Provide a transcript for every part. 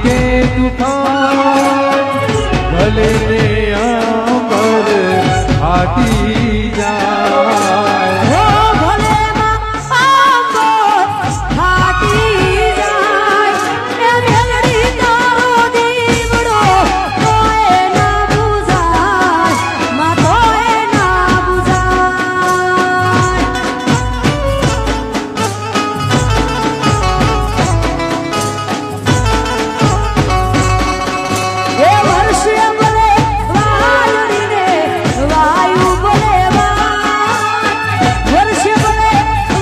के तूफान भले ने अमर हाटी जाए हो भले अमर हाटी जाए ए मेलडी तारो दीवड़ो तोए ना बुझाय मा तोए ना बुझाय ए वर्षे बोले वायुड़ी ने वायु बोले वर्षे बोले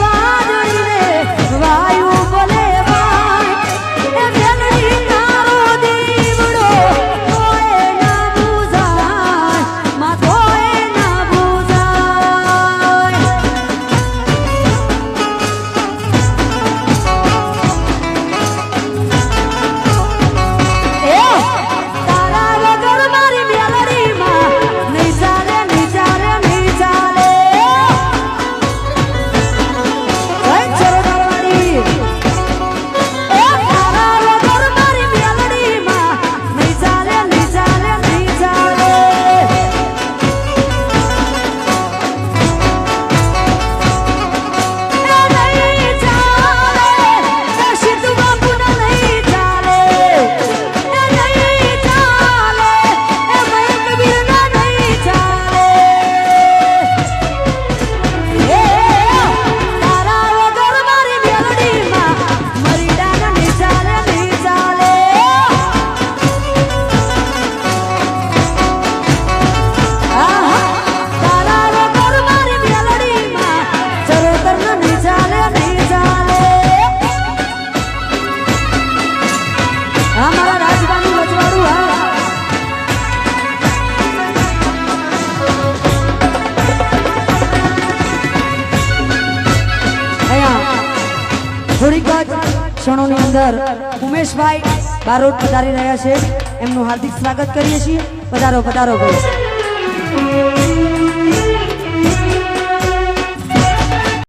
वायुड़ी ने वायु बोले ए मेलडी तारो दीवड़ो तोए ना बुझाय मा तोए ना बुझाय ए तारा वगर मारी मेलडी માં નહીં ચાલે નહીં ચાલે નહીં ચાલે જય ચરણવાળી એ તારા વગર મારી મેલડી માં નહીં ચાલે નહીં ચાલે નહીં ચાલે એ નહીં ચાલે એ સિદ્ધુ બાપુના નહીં ચાલે એ નહીં ચાલે એ મયંક વીરના નહીં ચાલે એ તારા વગર મારી મેલડી માં મરી ડાન નહીં ચાલે નહીં ચાલે આહા તારા વગર મારી મેલડી માં ચરોતર નહીં ચાલે નહીં ચાલે હા મારા રાજબાનું રજવાડું હા અહીંયા થોડીક જ ક્ષણોની અંદર ઉમેશભાઈ બારોટ પધારી રહ્યા છે એમનું હાર્દિક સ્વાગત કરીએ છીએ પધારો પધારો ભાઈ